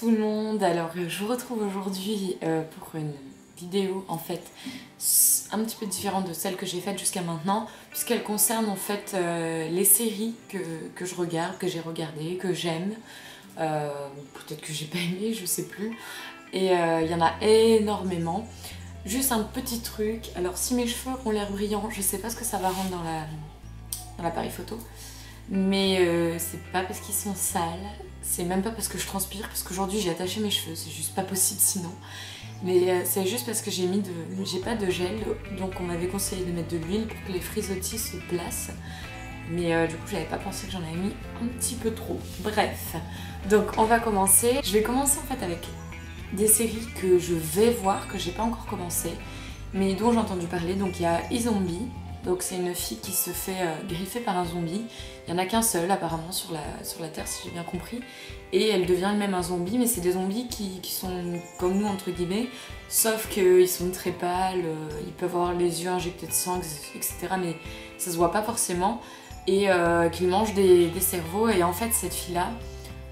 tout le monde, alors je vous retrouve aujourd'hui pour une vidéo en fait un petit peu différente de celle que j'ai faite jusqu'à maintenant, puisqu'elle concerne en fait les séries que je regarde, que j'ai regardées, que j'aime, peut-être que j'ai pas aimé, je sais plus, et il y en a énormément. Juste un petit truc, alors si mes cheveux ont l'air brillants, je sais pas ce que ça va rendre dans l'appareil photo, mais c'est pas parce qu'ils sont sales, c'est même pas parce que je transpire, parce qu'aujourd'hui j'ai attaché mes cheveux, c'est juste pas possible sinon. Mais c'est juste parce que j'ai pas de gel, donc on m'avait conseillé de mettre de l'huile pour que les frisottis se placent. Mais du coup j'avais pas pensé que j'en avais mis un petit peu trop. Bref, donc on va commencer. Je vais commencer en fait avec des séries que je vais voir, que j'ai pas encore commencé, mais dont j'ai entendu parler. Donc il y a iZombie. Donc c'est une fille qui se fait griffer par un zombie. Il n'y en a qu'un seul apparemment sur la Terre si j'ai bien compris. Et elle devient elle-même un zombie, mais c'est des zombies qui sont comme nous entre guillemets, sauf qu'ils sont très pâles, ils peuvent avoir les yeux injectés de sang, etc. Mais ça se voit pas forcément. Et qu'ils mangent des cerveaux. Et en fait cette fille-là,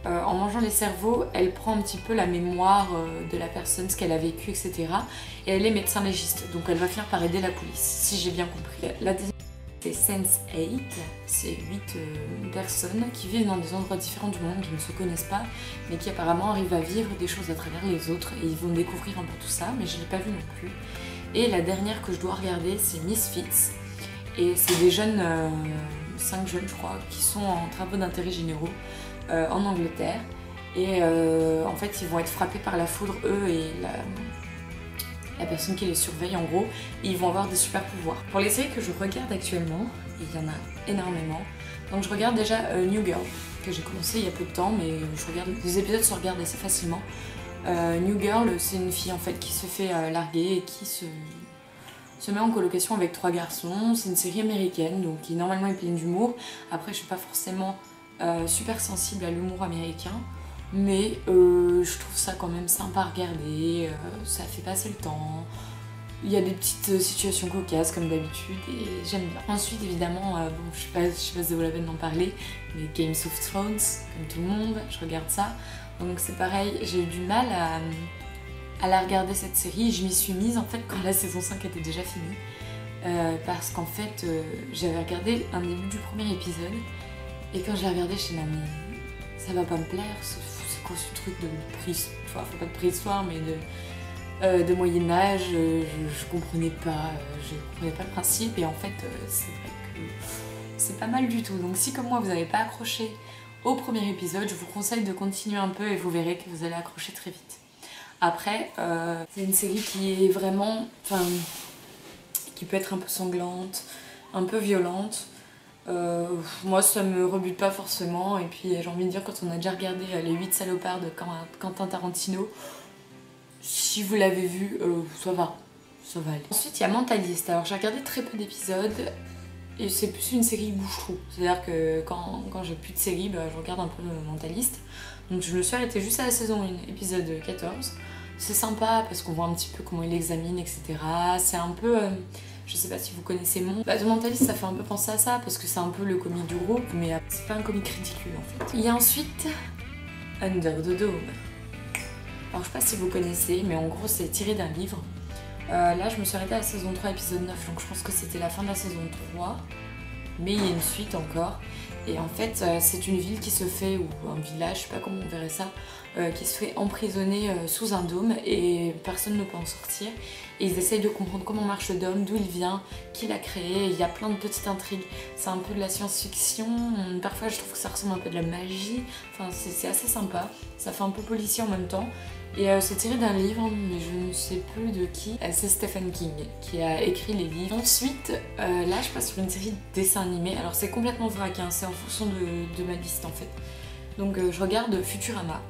en mangeant les cerveaux, elle prend un petit peu la mémoire de la personne, ce qu'elle a vécu, etc. Et elle est médecin légiste, donc elle va finir par aider la police, si j'ai bien compris. La deuxième, c'est Sense8, c'est 8 personnes qui vivent dans des endroits différents du monde, qui ne se connaissent pas, mais qui apparemment arrivent à vivre des choses à travers les autres, et ils vont découvrir un peu tout ça, mais je ne l'ai pas vu non plus. Et la dernière que je dois regarder, c'est Misfits, et c'est des jeunes, 5 jeunes je crois, qui sont en travaux d'intérêt généraux, en Angleterre, et en fait ils vont être frappés par la foudre, eux et la personne qui les surveille en gros, et ils vont avoir des super pouvoirs. Pour les séries que je regarde actuellement, il y en a énormément, donc je regarde déjà New Girl, que j'ai commencé il y a peu de temps, mais je regarde, les épisodes se regardent assez facilement. New Girl, c'est une fille en fait qui se fait larguer et qui se met en colocation avec 3 garçons. C'est une série américaine, donc qui normalement est pleine d'humour. Après je suis pas forcément super sensible à l'humour américain, mais je trouve ça quand même sympa à regarder, ça fait passer le temps, il y a des petites situations cocasses comme d'habitude et j'aime bien. Ensuite évidemment, bon, je sais pas si ça vaut la peine d'en parler, mais Games of Thrones, comme tout le monde, je regarde ça, donc c'est pareil, j'ai eu du mal à la regarder cette série, je m'y suis mise en fait quand la saison 5 était déjà finie, parce qu'en fait j'avais regardé un début du premier épisode. Et quand j'ai regardé, je suis là, mais ça va pas me plaire, c'est quoi ce truc de préhistoire, enfin pas de préhistoire, mais de Moyen-Âge, je comprenais pas le principe, et en fait, c'est vrai que c'est pas mal du tout. Donc si comme moi, vous n'avez pas accroché au premier épisode, je vous conseille de continuer un peu et vous verrez que vous allez accrocher très vite. Après, c'est une série qui est vraiment, enfin, qui peut être un peu sanglante, un peu violente. Moi ça me rebute pas forcément, et puis j'ai envie de dire, quand on a déjà regardé les 8 salopards de Quentin Tarantino, si vous l'avez vu, ça va aller. Ensuite il y a Mentaliste. Alors j'ai regardé très peu d'épisodes et c'est plus une série bouche-trou, c'est à dire que quand j'ai plus de série, bah, je regarde un peu Mentaliste. Donc je me suis arrêtée juste à la saison 1, épisode 14. C'est sympa parce qu'on voit un petit peu comment il examine, etc. C'est un peu... je sais pas si vous connaissez The Mentalist, ça fait un peu penser à ça parce que c'est un peu le comique du groupe, mais c'est pas un comique ridicule en fait. Il y a ensuite Under the Dome. Alors je sais pas si vous connaissez, mais en gros c'est tiré d'un livre. Là je me suis arrêtée à la saison 3 épisode 9, donc je pense que c'était la fin de la saison 3, mais il y a une suite encore. Et en fait c'est une ville qui se fait, ou un village, je sais pas comment on verrait ça, qui se fait emprisonner sous un dôme et personne ne peut en sortir. Et ils essayent de comprendre comment marche le dôme, d'où il vient, qui l'a créé. Il y a plein de petites intrigues. C'est un peu de la science-fiction. Parfois je trouve que ça ressemble un peu de la magie. Enfin c'est assez sympa. Ça fait un peu policier en même temps. Et c'est tiré d'un livre, mais je ne sais plus de qui. C'est Stephen King qui a écrit les livres. Ensuite, là je passe sur une série de dessins animés. Alors c'est complètement vrac, hein, c'est en fonction de ma liste en fait. Donc je regarde Futurama.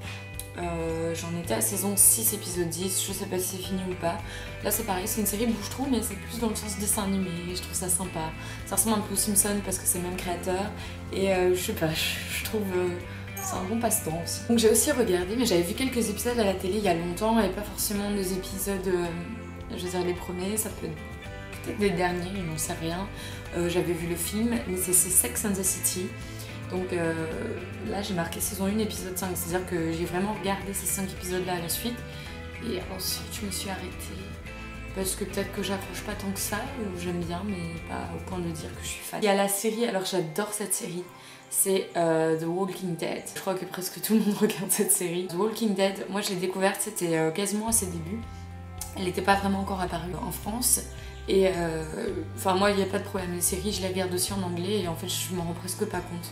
J'en étais à saison 6 épisode 10, je sais pas si c'est fini ou pas. Là c'est pareil, c'est une série bouche-trou, mais c'est plus dans le sens dessin animé, je trouve ça sympa. Ça ressemble un peu aux Simpsons parce que c'est le même créateur, et je sais pas, je trouve c'est un bon passe-temps aussi. Donc j'ai aussi regardé, mais j'avais vu quelques épisodes à la télé il y a longtemps, et pas forcément des épisodes, je veux dire les premiers, ça peut être les derniers, je n'en sais rien. J'avais vu le film, mais c'est Sex and the City. Donc là j'ai marqué saison 1 épisode 5, c'est-à-dire que j'ai vraiment regardé ces 5 épisodes là à la suite et ensuite je me suis arrêtée parce que peut-être que j'accroche pas tant que ça, ou j'aime bien mais pas au point de dire que je suis fan. Il y a la série, alors j'adore cette série, c'est The Walking Dead. Je crois que presque tout le monde regarde cette série. The Walking Dead, moi je l'ai découverte, c'était quasiment à ses débuts. Elle n'était pas vraiment encore apparue en France. Et enfin moi il n'y a pas de problème, les séries je les regarde aussi en anglais et en fait je m'en rends presque pas compte.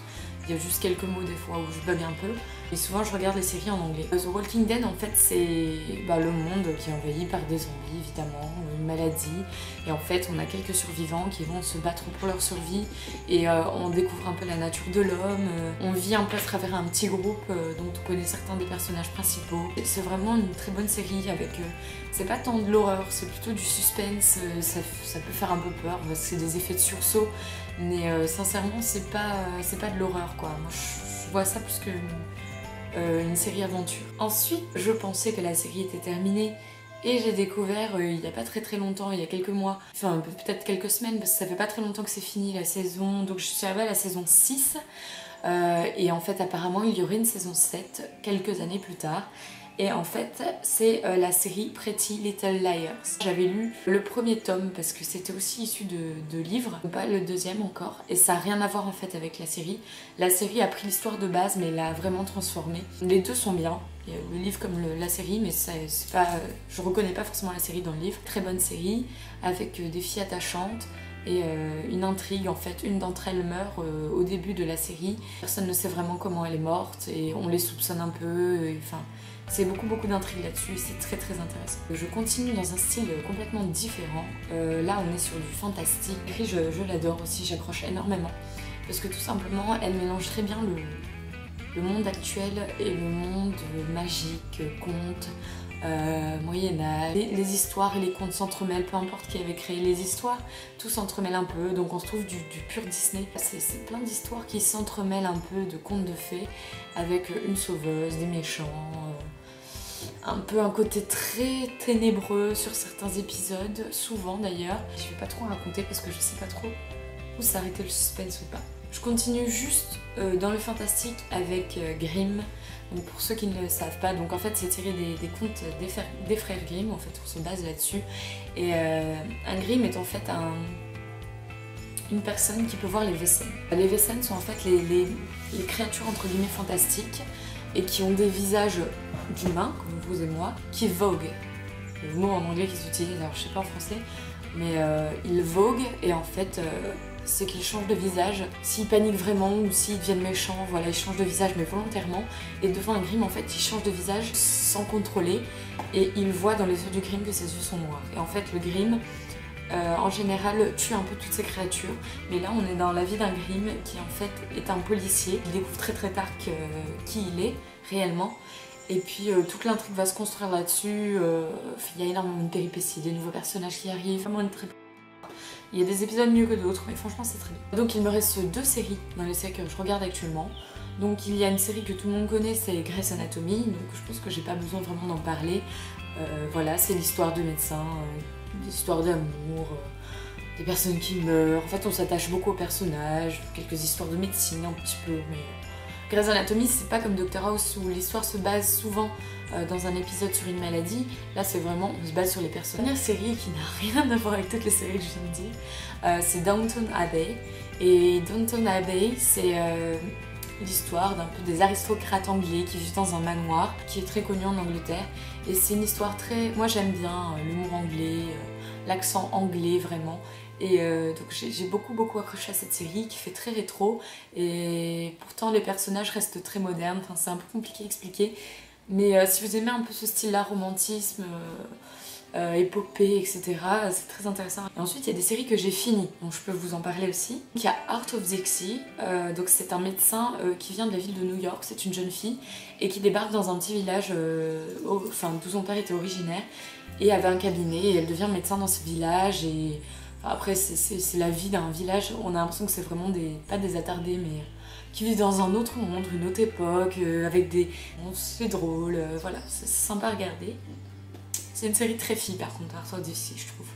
Il y a juste quelques mots des fois où je bug un peu. Et souvent je regarde les séries en anglais. The Walking Dead en fait c'est le monde qui est envahi par des zombies évidemment, une maladie. Et en fait on a quelques survivants qui vont se battre pour leur survie. Et on découvre un peu la nature de l'homme. On vit un peu à travers un petit groupe dont on connaît certains des personnages principaux. C'est vraiment une très bonne série avec... c'est pas tant de l'horreur, c'est plutôt du suspense. Ça peut faire un peu peur parce que c'est des effets de sursaut. Mais sincèrement c'est pas de l'horreur quoi. Moi je vois ça plus qu'une série aventure. Ensuite je pensais que la série était terminée et j'ai découvert il y a pas très longtemps, il y a quelques mois, enfin peut-être quelques semaines parce que ça fait pas très longtemps que c'est fini la saison, donc je suis arrivée à la saison 6 et en fait apparemment il y aurait une saison 7 quelques années plus tard. Et en fait, c'est la série Pretty Little Liars. J'avais lu le premier tome parce que c'était aussi issu de livres, pas le deuxième encore. Et ça n'a rien à voir en fait avec la série. La série a pris l'histoire de base mais l'a vraiment transformée. Les deux sont bien, il y a le livre comme la série, mais c'est pas, je reconnais pas forcément la série dans le livre. Très bonne série, avec des filles attachantes. Et une intrigue en fait, une d'entre elles meurt au début de la série. Personne ne sait vraiment comment elle est morte et on les soupçonne un peu, enfin... C'est beaucoup d'intrigues là-dessus, c'est très intéressant. Je continue dans un style complètement différent. Là on est sur du fantastique. Je l'adore aussi, j'accroche énormément. Parce que tout simplement elle mélange très bien le monde actuel et le monde magique, conte, Moyen-Âge. Les histoires et les contes s'entremêlent, peu importe qui avait créé les histoires, tout s'entremêle un peu, donc on se trouve du pur Disney. C'est plein d'histoires qui s'entremêlent un peu de contes de fées, avec une sauveuse, des méchants, un peu un côté très ténébreux sur certains épisodes, souvent d'ailleurs. Je vais pas trop raconter parce que je sais pas trop où s'arrêter le suspense ou pas. Je continue juste dans le fantastique avec Grimm. Donc pour ceux qui ne le savent pas, donc en fait c'est tiré des contes des frères Grimm, en fait on se base là-dessus. Et un Grimm est en fait une personne qui peut voir les Wesen. Les Wesen sont en fait les créatures entre guillemets fantastiques et qui ont des visages d'humains, comme vous et moi, qui voguent. Le mot en anglais qui s'utilise, alors je sais pas en français, mais ils voguent et en fait c'est qu'ils changent de visage. S'ils paniquent vraiment ou s'ils deviennent méchants, voilà, ils changent de visage mais volontairement. Et devant un Grimm, en fait, ils changent de visage sans contrôler et il voit dans les yeux du Grimm que ses yeux sont noirs. Et en fait, le Grimm, en général, tue un peu toutes ces créatures. Mais là, on est dans la vie d'un Grimm qui, en fait, est un policier. Il découvre très tard qui il est, réellement. Et puis, toute l'intrigue va se construire là-dessus. Il y a énormément de péripéties, des nouveaux personnages qui arrivent. Vraiment une très... Il y a des épisodes mieux que d'autres, mais franchement c'est très bien. Donc il me reste 2 séries dans les séries que je regarde actuellement. Donc il y a une série que tout le monde connaît, c'est Grey's Anatomy, donc je pense que j'ai pas besoin vraiment d'en parler. Voilà, c'est l'histoire de médecins, l'histoire d'amour, des personnes qui meurent. En fait on s'attache beaucoup aux personnages, quelques histoires de médecine un petit peu, mais... Grey's Anatomy, c'est pas comme Dr House où l'histoire se base souvent dans un épisode sur une maladie. Là, c'est vraiment, on se base sur les personnages. La dernière série qui n'a rien à voir avec toutes les séries que je viens de dire, c'est Downton Abbey. Et Downton Abbey, c'est l'histoire d'un peu des aristocrates anglais qui vivent dans un manoir qui est très connu en Angleterre. Et c'est une histoire très... Moi, j'aime bien l'humour anglais, l'accent anglais, vraiment. Et donc j'ai beaucoup accroché à cette série qui fait très rétro et pourtant les personnages restent très modernes, enfin, c'est un peu compliqué à expliquer, mais si vous aimez un peu ce style-là, romantisme, épopée, etc., c'est très intéressant. Et ensuite il y a des séries que j'ai finies, donc je peux vous en parler aussi. Il y a Art of Dixie, donc c'est un médecin qui vient de la ville de New York, c'est une jeune fille, et qui débarque dans un petit village d'où son père était originaire, et avait un cabinet, et elle devient médecin dans ce village, et... Après, c'est la vie d'un village, on a l'impression que c'est vraiment pas des attardés, mais qui vivent dans un autre monde, une autre époque, avec des... C'est drôle, voilà, c'est sympa à regarder. C'est une série très fille par contre, Art of Dixie, je trouve.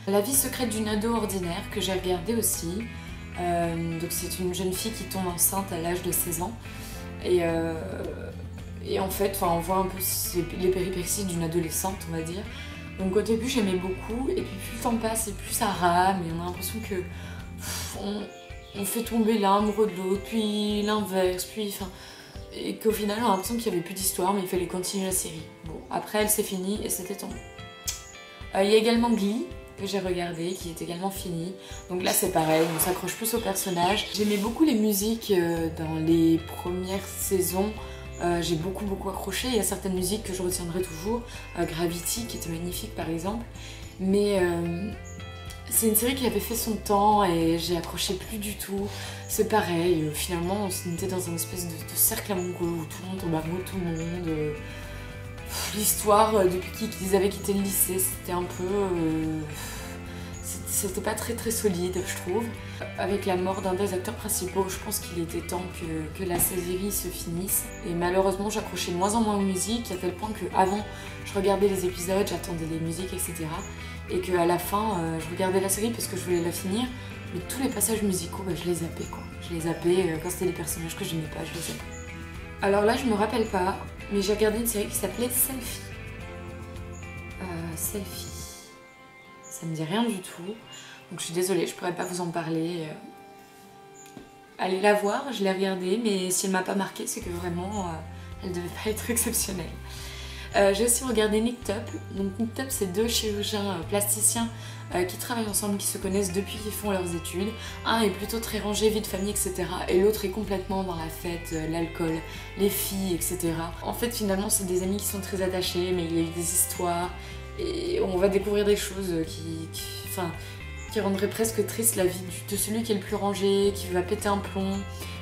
La vie secrète d'une ado ordinaire, que j'ai regardé aussi. Donc c'est une jeune fille qui tombe enceinte à l'âge de 16 ans. Et en fait, on voit un peu les péripéties d'une adolescente, on va dire. Donc au début j'aimais beaucoup, et puis plus le temps passe et plus ça rame, et on a l'impression que on fait tomber l'un amoureux de l'autre, puis l'inverse, puis enfin... Et qu'au final on a l'impression qu'il n'y avait plus d'histoire, mais il fallait continuer la série. Bon, après elle s'est finie et c'était tant bon. Il y a également Glee, que j'ai regardé, qui est également fini. Donc là c'est pareil, on s'accroche plus aux personnages. J'aimais beaucoup les musiques dans les premières saisons. J'ai beaucoup accroché. Il y a certaines musiques que je retiendrai toujours, Gravity qui était magnifique par exemple, mais c'est une série qui avait fait son temps et j'ai accroché plus du tout. C'est pareil, finalement on était dans un espèce de cercle amoureux où tout le monde tombe amoureux de tout le monde. L'histoire depuis qu'ils avaient quitté le lycée, c'était un peu... c'était pas très solide, je trouve. Avec la mort d'un des acteurs principaux, je pense qu'il était temps que la série se finisse. Et malheureusement, j'accrochais de moins en moins aux musiques, à tel point qu'avant, je regardais les épisodes, j'attendais les musiques, etc. Et qu'à la fin, je regardais la série parce que je voulais la finir, mais tous les passages musicaux, je les zappais quoi. Je les zappais, quand c'était des personnages que j'aimais pas, je les zappais. Alors là, je me rappelle pas, mais j'ai regardé une série qui s'appelait Selfie. Selfie. Ça me dit rien du tout, donc je suis désolée, je pourrais pas vous en parler. Allez la voir, je l'ai regardée, mais si elle m'a pas marquée, c'est que vraiment, elle devait pas être exceptionnelle. J'ai aussi regardé Nicked Up. Donc Nicked Up, c'est deux chirurgiens plasticiens qui travaillent ensemble, qui se connaissent depuis qu'ils font leurs études. Un est plutôt très rangé, vie de famille, etc. Et l'autre est complètement dans la fête, l'alcool, les filles, etc. En fait, finalement, c'est des amis qui sont très attachés, mais il y a eu des histoires. Et on va découvrir des choses qui rendraient presque triste la vie de celui qui est le plus rangé, qui va péter un plomb.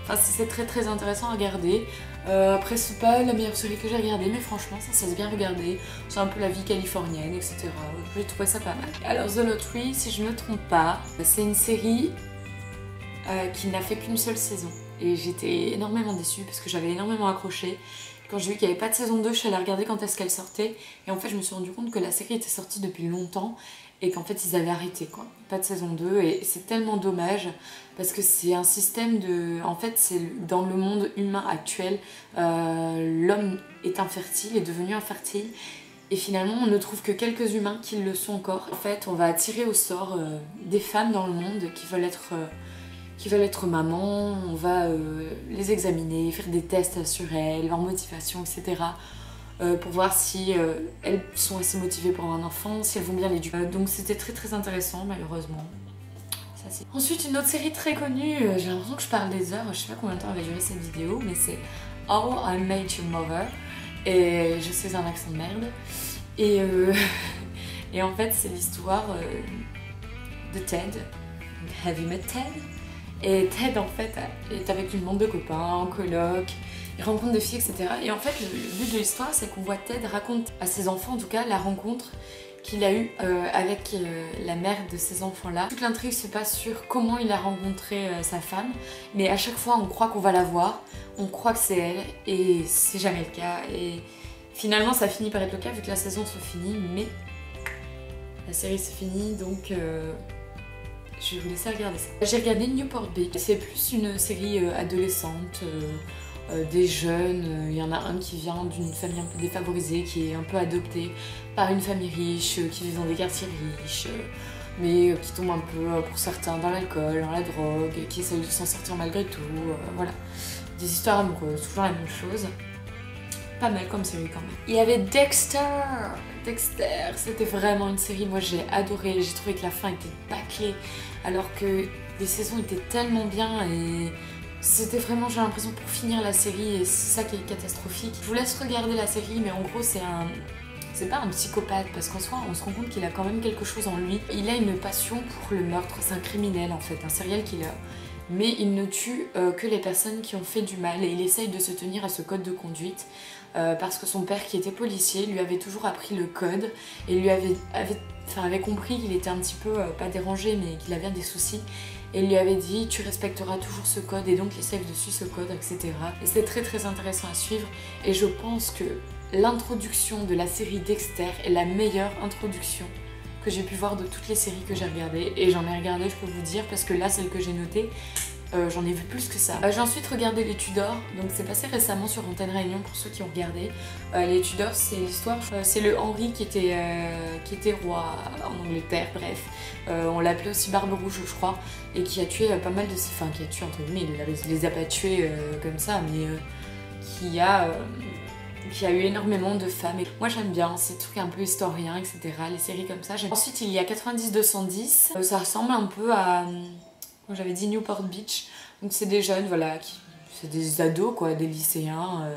Enfin, c'est très intéressant à regarder. Après, c'est pas la meilleure série que j'ai regardée, mais franchement, ça se bien regarder. C'est un peu la vie californienne, etc. J'ai trouvé ça pas mal. Alors, The Lottery, si je ne me trompe pas, c'est une série qui n'a fait qu'une seule saison. Et j'étais énormément déçue parce que j'avais énormément accroché. Quand j'ai vu qu'il n'y avait pas de saison 2, je suis allée regarder quand est-ce qu'elle sortait. Et en fait, je me suis rendu compte que la série était sortie depuis longtemps et qu'en fait, ils avaient arrêté, quoi. Pas de saison 2 et c'est tellement dommage parce que c'est un système de... En fait, c'est dans le monde humain actuel, l'homme est infertile, est devenu infertile. Et finalement, on ne trouve que quelques humains qui le sont encore. En fait, on va tirer au sort des femmes dans le monde qui veulent être mamans, on va les examiner, faire des tests sur elles, leur motivation, etc. Pour voir si elles sont assez motivées pour avoir un enfant, si elles vont bien l'éduquer. Donc c'était très intéressant, malheureusement. Ça, ensuite, une autre série très connue, j'ai l'impression que je parle des heures, je sais pas combien de temps va durer cette vidéo, mais c'est How I Met Your Mother. Et je sais, un accent de merde. Et en fait, c'est l'histoire de Ted. Have you met Ted? Et Ted en fait est avec une bande de copains, en coloc, il rencontre des filles, etc. Et en fait le but de l'histoire c'est qu'on voit Ted raconte à ses enfants en tout cas la rencontre qu'il a eue avec la mère de ces enfants-là. Toute l'intrigue se passe sur comment il a rencontré sa femme, mais à chaque fois on croit qu'on va la voir, on croit que c'est elle et c'est jamais le cas. Et finalement ça finit par être le cas vu que la saison se finit, mais la série se finit donc... je vais vous laisser regarder ça. J'ai regardé Newport Beach. C'est plus une série adolescente, des jeunes. Il y en a un qui vient d'une famille un peu défavorisée, qui est un peu adopté par une famille riche, qui vit dans des quartiers riches, mais qui tombe un peu, pour certains, dans l'alcool, dans la drogue, qui essaie de s'en sortir malgré tout. Voilà. Des histoires amoureuses, toujours la même chose. Pas mal comme série quand même. Il y avait Dexter. Dexter, c'était vraiment une série, moi j'ai adoré, j'ai trouvé que la fin était bâclée alors que les saisons étaient tellement bien et c'était vraiment, j'ai l'impression, pour finir la série et c'est ça qui est catastrophique. Je vous laisse regarder la série, mais en gros c'est pas un psychopathe parce qu'en soi on se rend compte qu'il a quand même quelque chose en lui. Il a une passion pour le meurtre, c'est un criminel en fait, un serial killer. Mais il ne tue que les personnes qui ont fait du mal et il essaye de se tenir à ce code de conduite parce que son père qui était policier lui avait toujours appris le code et lui avait compris qu'il était un petit peu, pas dérangé mais qu'il avait des soucis et il lui avait dit tu respecteras toujours ce code et donc il essaye de suivre ce code, etc. Et c'est très intéressant à suivre et je pense que l'introduction de la série Dexter est la meilleure introduction que j'ai pu voir de toutes les séries que j'ai regardées. Et j'en ai regardé, je peux vous dire, parce que là, celle que j'ai notée, j'en ai vu plus que ça. J'ai ensuite regardé Les Tudors, donc c'est passé récemment sur Antenne Réunion pour ceux qui ont regardé. Les Tudors, c'est l'histoire, c'est le Henri qui était roi en Angleterre, bref. On l'appelait aussi Barbe Rouge, je crois, et qui a tué pas mal de... Enfin, qui a tué entre guillemets, il les a pas tués comme ça, mais qui a eu énormément de femmes. Et moi j'aime bien ces trucs un peu historiens, etc. Les séries comme ça. Ensuite il y a 90-210. Ça ressemble un peu à... Comme j'avais dit, Newport Beach. Donc c'est des jeunes, voilà, c'est des ados quoi, des lycéens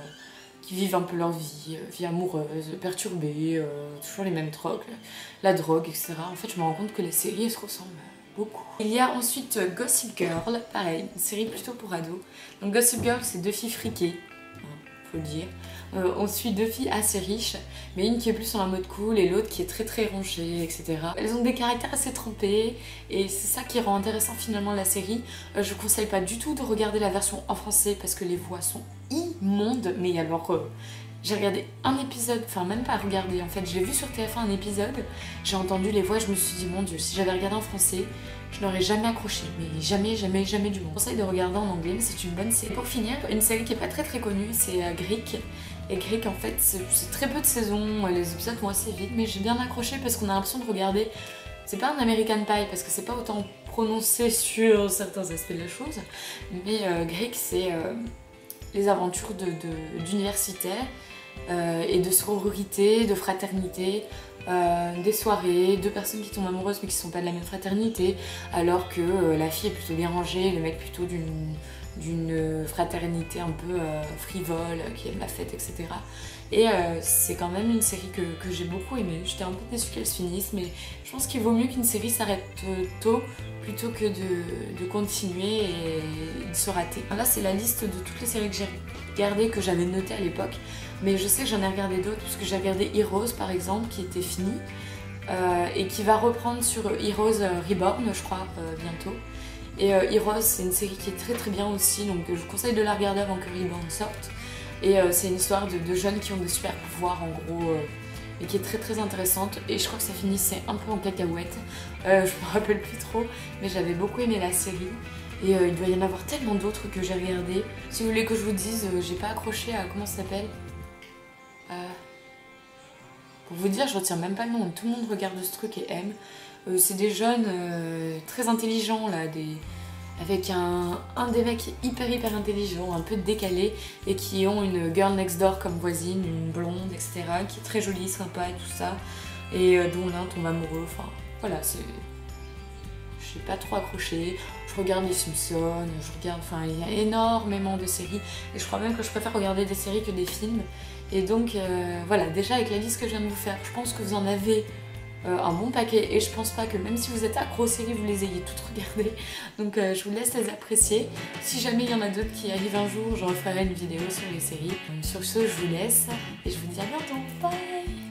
qui vivent un peu leur vie amoureuse, perturbée, toujours les mêmes trocs, la drogue, etc. En fait je me rends compte que les séries elles se ressemblent beaucoup. Il y a ensuite Gossip Girl, pareil, une série plutôt pour ados. Donc Gossip Girl c'est deux filles friquées, faut le dire. On suit deux filles assez riches, mais une qui est plus en mode cool et l'autre qui est très rangée, etc. Elles ont des caractères assez trempés et c'est ça qui rend intéressant finalement la série. Je vous conseille pas du tout de regarder la version en français parce que les voix sont immondes, mais alors... j'ai regardé un épisode, enfin même pas regardé en fait, je l'ai vu sur TF1 un épisode, j'ai entendu les voix et je me suis dit mon dieu, si j'avais regardé en français, je n'aurais jamais accroché, mais jamais du monde. Je conseille de regarder en anglais, mais c'est une bonne série. Pour finir, une série qui est pas très connue, c'est Greek. Et Greek en fait, c'est très peu de saisons, les épisodes vont assez vite, mais j'ai bien accroché parce qu'on a l'impression de regarder... C'est pas un American Pie parce que c'est pas autant prononcé sur certains aspects de la chose, mais Greek c'est les aventures d'universitaires et de sororité, de fraternité, des soirées, deux personnes qui tombent amoureuses mais qui sont pas de la même fraternité, alors que la fille est plutôt bien rangée, le mec plutôt d'une fraternité un peu frivole, qui aime la fête, etc. Et c'est quand même une série que j'ai beaucoup aimée. J'étais un peu déçue qu'elle se finisse, mais je pense qu'il vaut mieux qu'une série s'arrête tôt plutôt que de continuer et de se rater. Là c'est la liste de toutes les séries que j'ai regardées, que j'avais notées à l'époque, mais je sais que j'en ai regardé d'autres, puisque j'ai regardé Heroes par exemple, qui était fini, et qui va reprendre sur Heroes Reborn, je crois, bientôt. Et Heroes, c'est une série qui est très bien aussi, donc je vous conseille de la regarder avant que Reborn sorte. Et c'est une histoire de jeunes qui ont des super pouvoirs en gros, et qui est très intéressante. Et je crois que ça finissait un peu en cacahuète, je me rappelle plus trop, mais j'avais beaucoup aimé la série. Et il doit y en avoir tellement d'autres que j'ai regardé. Si vous voulez que je vous dise, j'ai pas accroché à... Comment ça s'appelle Pour vous dire, je retiens même pas le nom, tout le monde regarde ce truc et aime. C'est des jeunes très intelligents là, avec un des mecs hyper intelligent, un peu décalé, et qui ont une girl next door comme voisine, une blonde, etc., qui est très jolie, sympa et tout ça, et dont l'un tombe amoureux, enfin voilà, c'est... J'ai pas trop accroché, je regarde les Simpsons, je regarde, enfin il y a énormément de séries, et je crois même que je préfère regarder des séries que des films, et donc voilà, déjà avec la liste que je viens de vous faire, je pense que vous en avez un bon paquet, et je pense pas que même si vous êtes accro aux séries, vous les ayez toutes regardées, donc je vous laisse les apprécier. Si jamais il y en a d'autres qui arrivent un jour, je referai une vidéo sur les séries. Sur ce, je vous laisse, et je vous dis à bientôt, bye.